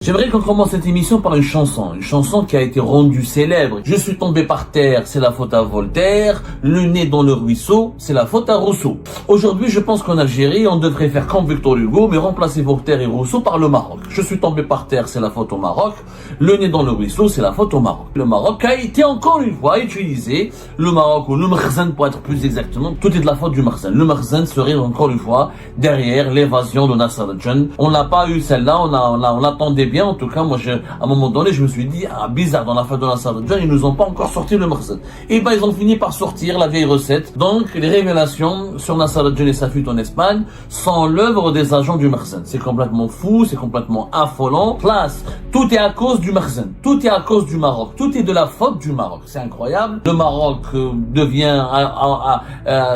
J'aimerais qu'on commence cette émission par une chanson qui a été rendue célèbre. Je suis tombé par terre, c'est la faute à Voltaire. Le nez dans le ruisseau, c'est la faute à Rousseau. Aujourd'hui, je pense qu'en Algérie, on devrait faire comme Victor Hugo, mais remplacer Voltaire et Rousseau par le Maroc. Je suis tombé par terre, c'est la faute au Maroc. Le nez dans le ruisseau, c'est la faute au Maroc. Le Maroc a été encore une fois utilisé, le Maroc ou le Makhzen pour être plus exactement, tout est de la faute du Makhzen. Le Makhzen serait encore une fois derrière l'évasion de Nasser al-Djan. On n'a pas eu celle-là, on l'attendait bien. En tout cas, moi, à un moment donné, je me suis dit, bizarre, dans l'affaire de Nasser al-Djan, ils nous ont pas encore sorti le Makhzen. Et ben, ils ont fini par sortir la vieille recette. Donc, les révélations sur Nasser al-Djan et sa fuite en Espagne sont l'œuvre des agents du Makhzen. C'est complètement fou, c'est complètement affolant. Place, tout est à cause du Makhzen. Tout est à cause du Maroc. Tout est de la faute du Maroc. C'est incroyable. Le Maroc devient,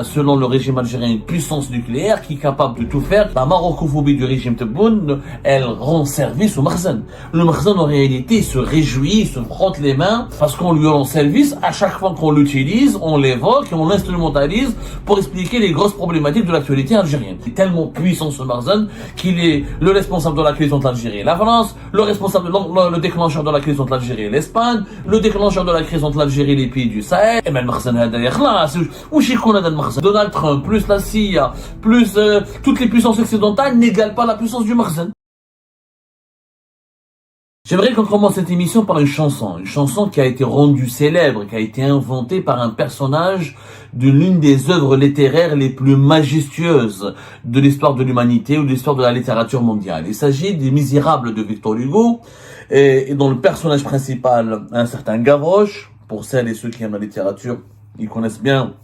selon le régime algérien, une puissance nucléaire qui est capable de tout faire. La marocophobie du régime Tebboune, elle rend service au Makhzen. Le Makhzen, en réalité, se réjouit, il se frotte les mains parce qu'on lui rend service. À chaque fois qu'on l'utilise, on l'évoque et on l'instrumentalise pour expliquer les grosses problématiques de l'actualité algérienne. Il est tellement puissant ce Makhzen qu'il est le responsable de la crise entre l'Algérie et la France, le déclencheur de la crise entre l'Algérie et l'Espagne, le déclencheur de la crise entre l'Algérie et les pays du Sahel. Et même le Makhzen, Donald Trump, plus la CIA, plus toutes les puissances occidentales n'égalent pas la puissance du Makhzen. J'aimerais qu'on commence cette émission par une chanson qui a été rendue célèbre, qui a été inventée par un personnage de l'une des œuvres littéraires les plus majestueuses de l'histoire de l'humanité ou de l'histoire de la littérature mondiale. Il s'agit des Misérables de Victor Hugo, et dont le personnage principal, un certain Gavroche. Pour celles et ceux qui aiment la littérature, ils connaissent bien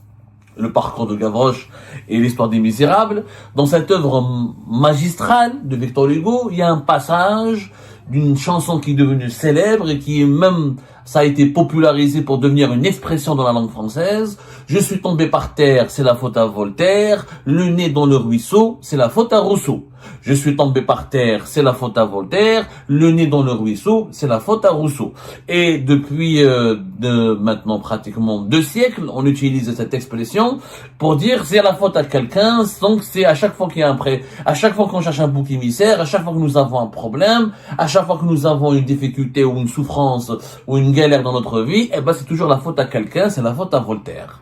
le parcours de Gavroche et l'histoire des Misérables. Dans cette œuvre magistrale de Victor Hugo, il y a un passage d'une chanson qui est devenue célèbre et qui même, ça a été popularisé pour devenir une expression dans la langue française. Je suis tombé par terre, c'est la faute à Voltaire. Le nez dans le ruisseau, c'est la faute à Rousseau. Je suis tombé par terre, c'est la faute à Voltaire. Le nez dans le ruisseau, c'est la faute à Rousseau. Et depuis maintenant pratiquement 2 siècles, on utilise cette expression pour dire c'est la faute à quelqu'un. Donc c'est à chaque fois qu'il y a à chaque fois qu'on cherche un bouc émissaire, à chaque fois que nous avons un problème, à chaque fois que nous avons une difficulté ou une souffrance ou une galère dans notre vie, eh ben c'est toujours la faute à quelqu'un, c'est la faute à Voltaire.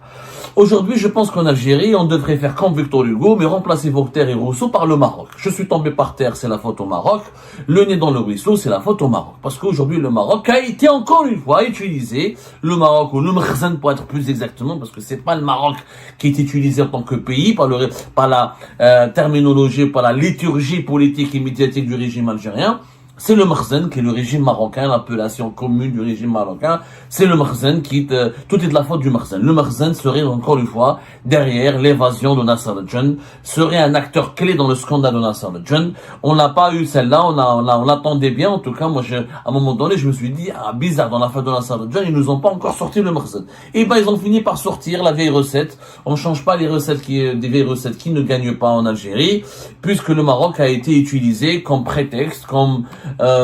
Aujourd'hui, je pense qu'en Algérie, on devrait faire comme Victor Hugo, mais remplacer Voltaire et Rousseau par le Maroc. Je suis tombé par terre, c'est la faute au Maroc. Le nez dans le ruisseau, c'est la faute au Maroc. Parce qu'aujourd'hui, le Maroc a été encore une fois utilisé, le Maroc ou le Makhzen pour être plus exactement, parce que c'est pas le Maroc qui est utilisé en tant que pays, par la terminologie, par la liturgie politique et médiatique du régime algérien. C'est le Makhzen qui est le régime marocain, l'appellation commune du régime marocain. C'est le Makhzen tout est de la faute du Makhzen. Le Makhzen serait encore une fois derrière l'évasion de Nasser al-Djan, serait un acteur clé dans le scandale de Nasser al-Djan. On n'a pas eu celle-là, on l'attendait bien. En tout cas, moi, à un moment donné, je me suis dit, bizarre, dans l'affaire de Nasser al-Djan, ils nous ont pas encore sorti le Makhzen. Et ben, ils ont fini par sortir la vieille recette. On change pas les recettes des vieilles recettes qui ne gagnent pas en Algérie, puisque le Maroc a été utilisé comme prétexte, comme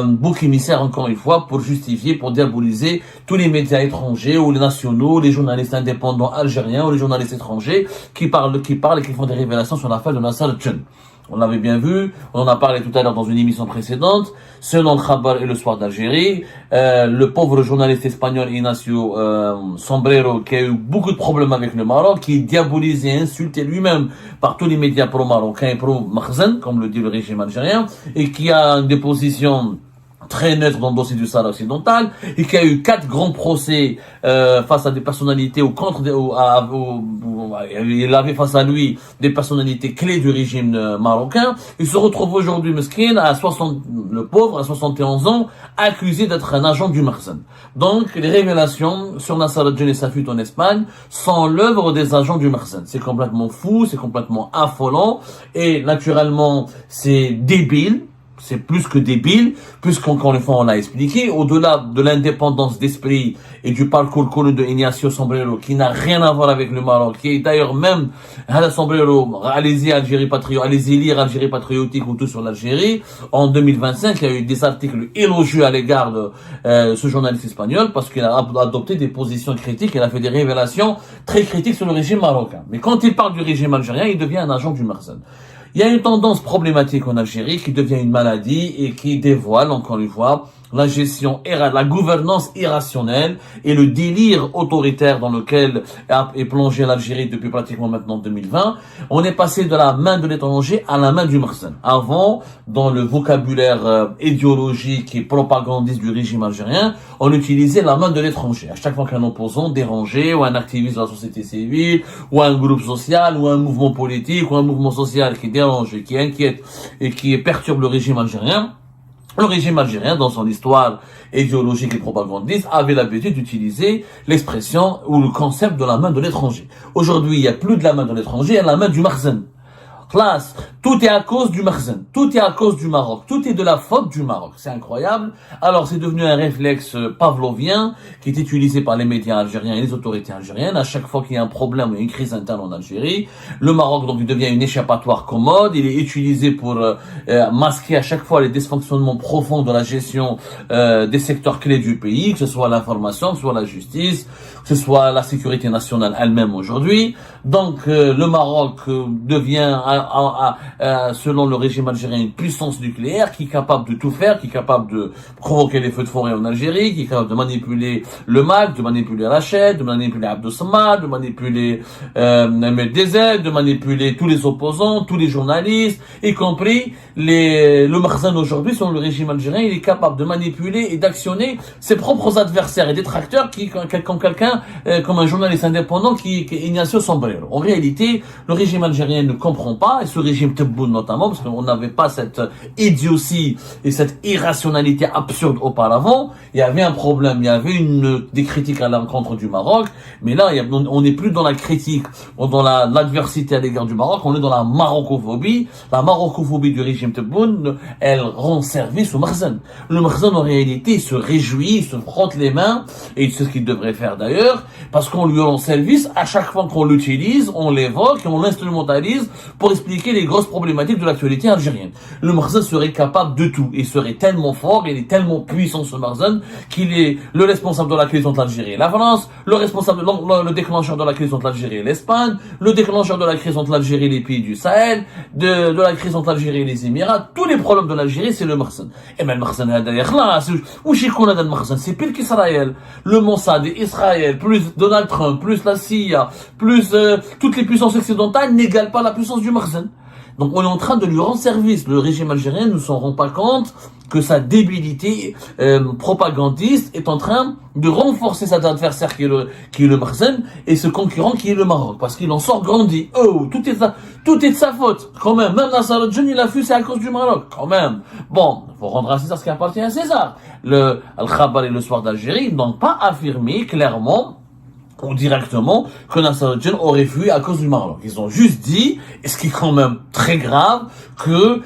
bouc émissaire encore une fois pour justifier, pour diaboliser tous les médias étrangers ou les nationaux, les journalistes indépendants algériens ou les journalistes étrangers qui parlent et qui font des révélations sur l'affaire de Nasser al-Djan. On l'avait bien vu, on en a parlé tout à l'heure dans une émission précédente, selon le Khabar et le Soir d'Algérie, le pauvre journaliste espagnol Ignacio Sombrero, qui a eu beaucoup de problèmes avec le Maroc, qui est diabolisé et insulté lui-même par tous les médias pro-marocains et pro-Makhzen, comme le dit le régime algérien, et qui a des positions très neutre dans le dossier du Sahara occidental, et qui a eu 4 grands procès face à des personnalités il avait face à lui des personnalités clés du régime marocain. Il se retrouve aujourd'hui, mesquine, le pauvre, à 71 ans, accusé d'être un agent du Makhzen. Donc, les révélations sur Nasser al-Djan et sa fuite en Espagne sont l'œuvre des agents du Makhzen. C'est complètement fou, c'est complètement affolant, et naturellement, c'est débile. C'est plus que débile, puisqu'encore une fois on l'a expliqué, au-delà de l'indépendance d'esprit et du parcours connu de Ignacio Sombrero, qui n'a rien à voir avec le Maroc, qui est d'ailleurs même, Sombrero, allez-y lire Algérie patriotique ou tout sur l'Algérie, en 2025, il y a eu des articles élogieux à l'égard de ce journaliste espagnol, parce qu'il a adopté des positions critiques, il a fait des révélations très critiques sur le régime marocain. Mais quand il parle du régime algérien, il devient un agent du Makhzen. Il y a une tendance problématique en Algérie qui devient une maladie et qui dévoile, encore une fois, la gestion, la gouvernance irrationnelle et le délire autoritaire dans lequel est plongé l'Algérie depuis pratiquement maintenant 2020. On est passé de la main de l'étranger à la main du Marzen. Avant, dans le vocabulaire idéologique et propagandiste du régime algérien, on utilisait la main de l'étranger. À chaque fois qu'un opposant dérangé ou un activiste de la société civile ou un groupe social ou un mouvement politique ou un mouvement social qui dérange et qui inquiète et qui perturbe le régime algérien, le régime algérien, dans son histoire idéologique et propagandiste, avait l'habitude d'utiliser l'expression ou le concept de la main de l'étranger. Aujourd'hui, il n'y a plus de la main de l'étranger, il y a la main du Marzen. Classe, tout est à cause du Marzen, tout est à cause du Maroc, tout est de la faute du Maroc. C'est incroyable. Alors c'est devenu un réflexe pavlovien qui est utilisé par les médias algériens et les autorités algériennes. À chaque fois qu'il y a un problème ou une crise interne en Algérie, le Maroc donc il devient une échappatoire commode. Il est utilisé pour masquer à chaque fois les dysfonctionnements profonds de la gestion des secteurs clés du pays, que ce soit l'information, que ce soit la justice, que ce soit la sécurité nationale elle-même aujourd'hui. Donc le Maroc devient selon le régime algérien, une puissance nucléaire qui est capable de tout faire, qui est capable de provoquer les feux de forêt en Algérie, qui est capable de manipuler le MAC, de manipuler Rachid, de manipuler Abdou Samad, de manipuler MDZ, de manipuler tous les opposants, tous les journalistes, y compris le Marzen aujourd'hui, selon le régime algérien, il est capable de manipuler et d'actionner ses propres adversaires et détracteurs comme un journaliste indépendant qui est Ignacio Sombrero. En réalité, le régime algérien ne comprend pas, et ce régime Tebboune notamment, parce qu'on n'avait pas cette idiotie et cette irrationalité absurde auparavant. Il y avait un problème, il y avait des critiques à l'encontre du Maroc, mais là, on n'est plus dans la critique, dans l'adversité à l'égard du Maroc, on est dans la marocophobie. La marocophobie du régime Tebboune, elle rend service au Marzen. Le Marzen, en réalité, se réjouit, se frotte les mains, et c'est ce qu'il devrait faire d'ailleurs, parce qu'on lui rend service à chaque fois qu'on l'utilise, on l'évoque et on l'instrumentalise pour expliquer les grosses problématiques de l'actualité algérienne. Le Marzen serait capable de tout. Il serait tellement fort, il est tellement puissant ce Marzen, qu'il est le responsable de la crise entre l'Algérie et la France, le déclencheur de la crise entre l'Algérie et l'Espagne, le déclencheur de la crise entre l'Algérie et les pays du Sahel, de la crise entre l'Algérie et les Émirats. Tous les problèmes de l'Algérie, c'est le Marzen. Et même le Marzen, c'est pire qu'Israël. Le Mossad et Israël, plus Donald Trump, plus la CIA, plus toutes les puissances occidentales n'égalent pas la puissance du Marzen. Donc on est en train de lui rendre service. Le régime algérien ne s'en rend pas compte que sa débilité propagandiste est en train de renforcer cet adversaire qui est le Marzen et ce concurrent qui est le Maroc, parce qu'il en sort grandi. Oh, tout est de sa faute. Quand même Nasser al-Djinn, il a fui, c'est à cause du Maroc. Quand même. Bon, faut rendre à César ce qui appartient à César. Le Al-Khabar et le Soir d'Algérie n'ont pas affirmé clairement ou directement que Nasser al-Djinn aurait fui à cause du Maroc. Ils ont juste dit, et ce qui est quand même très grave, que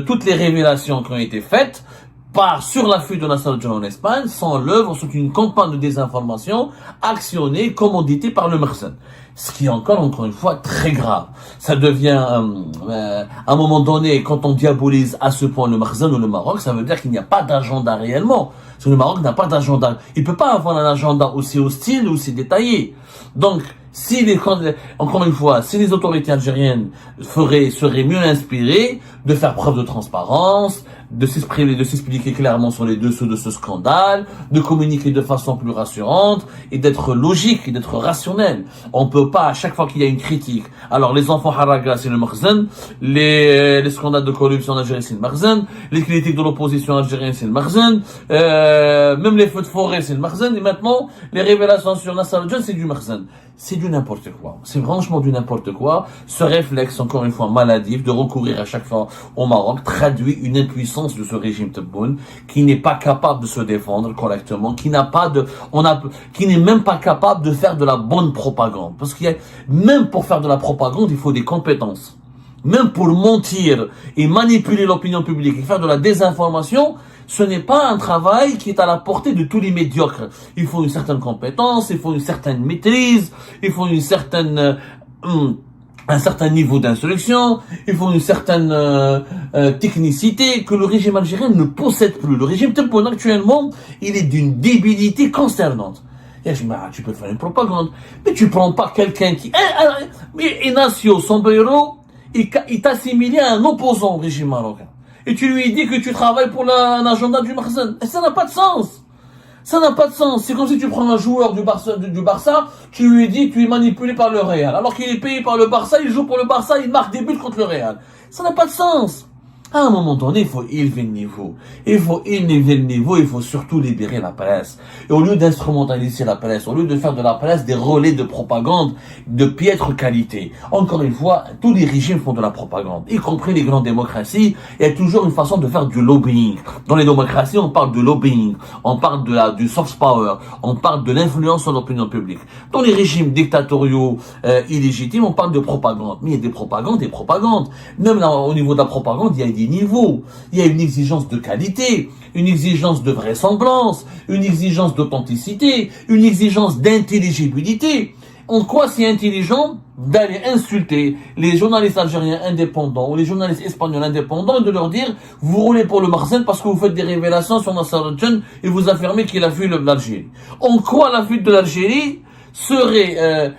toutes les révélations qui ont été faites sur la fuite de Nasser al-Djinn en Espagne sont l'œuvre, sont une campagne de désinformation actionnée, commanditée par le Marzen. Ce qui est encore une fois, très grave. Ça devient, à un moment donné, quand on diabolise à ce point le Marzen ou le Maroc, ça veut dire qu'il n'y a pas d'agenda réellement. Parce que le Maroc n'a pas d'agenda. Il peut pas avoir un agenda aussi hostile, aussi détaillé. Donc, encore une fois, si les autorités algériennes seraient mieux inspirées de faire preuve de transparence, de s'expliquer clairement sur les dessous de ce scandale, de communiquer de façon plus rassurante et d'être logique et d'être rationnel. On peut pas, à chaque fois qu'il y a une critique, alors les enfants haraga c'est le Marzen, les scandales de corruption en Algérie c'est le Marzen, les critiques de l'opposition algérienne c'est le Marzen, même les feux de forêt c'est le Marzen, et maintenant les révélations sur Nasser al-Djinn c'est du Marzen. C'est du n'importe quoi. C'est franchement du n'importe quoi. Ce réflexe, encore une fois, maladif, de recourir à chaque fois au Maroc, traduit une impuissance de ce régime Tebboune, qui n'est pas capable de se défendre correctement, qui n'est même pas capable de faire de la bonne propagande. Parce même pour faire de la propagande, il faut des compétences. Même pour mentir et manipuler l'opinion publique et faire de la désinformation, ce n'est pas un travail qui est à la portée de tous les médiocres. Il faut une certaine compétence, il faut une certaine maîtrise, il faut un certain niveau d'instruction, il faut une certaine technicité que le régime algérien ne possède plus. Le régime Tebboune actuellement, il est d'une débilité consternante. Tu peux faire une propagande, mais tu prends pas quelqu'un Ignacio Sombrero, il t'a assimilé à un opposant au régime marocain. Et tu lui dis que tu travailles pour l'agenda du Makhzen. Et ça n'a pas de sens. Ça n'a pas de sens. C'est comme si tu prends un joueur du Barça, tu lui dis tu es manipulé par le Real. Alors qu'il est payé par le Barça, il joue pour le Barça, il marque des buts contre le Real. Ça n'a pas de sens. À un moment donné, il faut élever le niveau. Il faut élever le niveau, il faut surtout libérer la presse. Et au lieu d'instrumentaliser la presse, au lieu de faire de la presse des relais de propagande de piètre qualité. Encore une fois, tous les régimes font de la propagande, y compris les grandes démocraties. Il y a toujours une façon de faire du lobbying. Dans les démocraties, on parle de lobbying, on parle du soft power, on parle de l'influence sur l'opinion publique. Dans les régimes dictatoriaux illégitimes, on parle de propagande. Mais il y a des propagandes, des propagandes. Même là, au niveau de la propagande, il y a des niveaux. Il y a une exigence de qualité, une exigence de vraisemblance, une exigence d'authenticité, une exigence d'intelligibilité. En quoi c'est intelligent d'aller insulter les journalistes algériens indépendants ou les journalistes espagnols indépendants et de leur dire vous roulez pour le Makhzen parce que vous faites des révélations sur Nasser al-Djan et vous affirmez qu'il a fui l'Algérie. En quoi la fuite de l'Algérie serait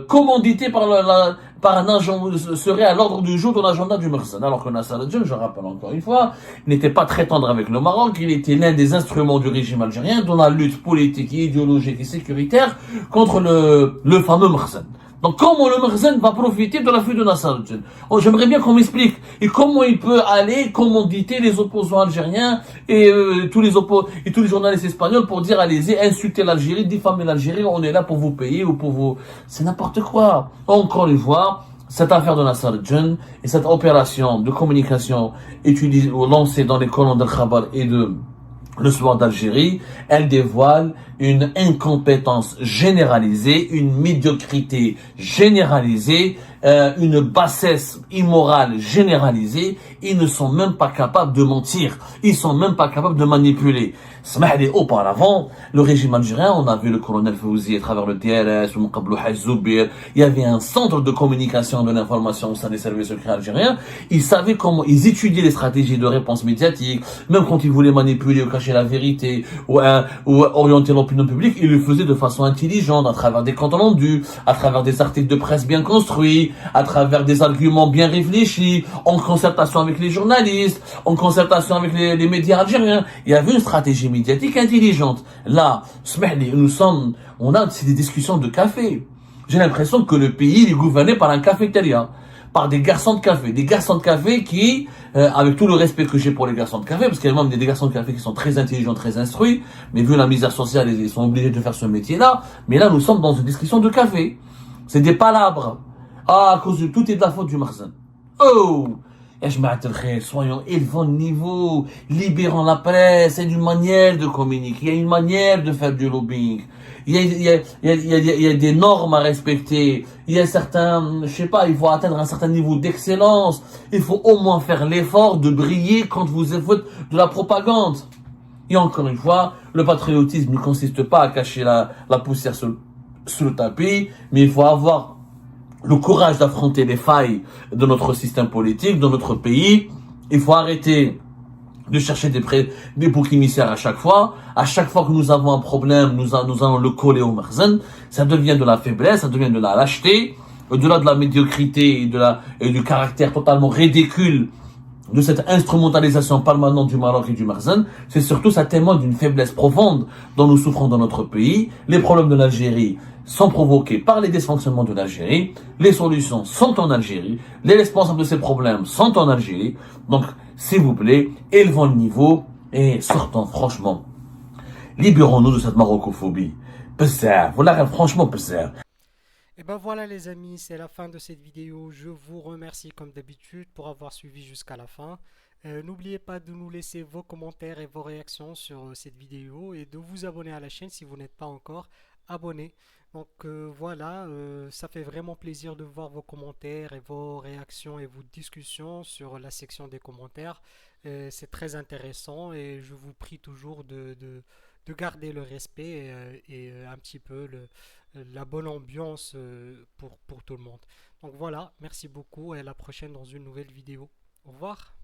commanditée par un agent, serait à l'ordre du jour de l'agenda du Makhzen. Alors que Nasser al-Djan, je rappelle encore une fois, n'était pas très tendre avec le Maroc, il était l'un des instruments du régime algérien dans la lutte politique et idéologique et sécuritaire contre le fameux Makhzen. Donc comment le Makhzen va profiter de la fuite de Nasser al-Djan? J'aimerais bien qu'on m'explique. Et comment il peut aller commanditer les opposants algériens et tous les journalistes espagnols pour dire allez-y, insulter l'Algérie, diffamer l'Algérie, on est là pour vous payer ou pour vous... C'est n'importe quoi. Encore une fois, cette affaire de Nasser al-Djan et cette opération de communication lancée dans les colonnes de Khabar et de le soir d'Algérie, elle dévoile une incompétence généralisée, une médiocrité généralisée, une bassesse immorale généralisée. Ils ne sont même pas capables de mentir. Ils sont même pas capables de manipuler. Auparavant, le régime algérien, on a vu le colonel Fawzi à travers le TRS, il y avait un centre de communication de l'information au sein des services secrets algériens. Ils savaient comment, ils étudiaient les stratégies de réponse médiatique, même quand ils voulaient manipuler ou cacher la vérité, ou orienter l'opinion publique, ils le faisaient de façon intelligente, à travers des comptes rendus, à travers des articles de presse bien construits, à travers des arguments bien réfléchis, en concertation avec les journalistes, en concertation avec les médias algériens. Il y avait une stratégie médiatique intelligente. Là, c'est des discussions de café. J'ai l'impression que le pays est gouverné par un cafétéria, par des garçons de café qui, avec tout le respect que j'ai pour les garçons de café, parce qu'il y a même des garçons de café qui sont très intelligents, très instruits, mais vu la misère sociale, ils sont obligés de faire ce métier-là. Mais là, nous sommes dans une discussion de café. C'est des palabres. Ah, à cause de tout est de la faute du Makhzen. Oh! Soyons élevant le niveau, libérons la presse, il y a une manière de communiquer, il y a une manière de faire du lobbying, il y a des normes à respecter, il y a certains, je sais pas, il faut atteindre un certain niveau d'excellence, il faut au moins faire l'effort de briller quand vous faites de la propagande. Et encore une fois, le patriotisme ne consiste pas à cacher la poussière sous le tapis, mais il faut avoir le courage d'affronter les failles de notre système politique, de notre pays. Il faut arrêter de chercher des boucs émissaires à chaque fois. À chaque fois que nous avons un problème, nous allons le coller au Makhzen. Ça devient de la faiblesse, ça devient de la lâcheté, au-delà de la médiocrité et du caractère totalement ridicule de cette instrumentalisation permanente du Maroc et du Makhzen. C'est surtout, ça témoigne d'une faiblesse profonde dont nous souffrons dans notre pays. Les problèmes de l'Algérie sont provoqués par les dysfonctionnements de l'Algérie. Les solutions sont en Algérie. Les responsables de ces problèmes sont en Algérie. Donc, s'il vous plaît, élevons le niveau et sortons franchement. Libérons-nous de cette marocophobie. Voilà, franchement, Et ben voilà les amis, c'est la fin de cette vidéo. Je vous remercie comme d'habitude pour avoir suivi jusqu'à la fin. N'oubliez pas de nous laisser vos commentaires et vos réactions sur cette vidéo et de vous abonner à la chaîne si vous n'êtes pas encore abonné. Donc voilà, ça fait vraiment plaisir de voir vos commentaires et vos réactions et vos discussions sur la section des commentaires. C'est très intéressant et je vous prie toujours de garder le respect et un petit peu la bonne ambiance pour tout le monde. Donc voilà, merci beaucoup et à la prochaine dans une nouvelle vidéo. Au revoir.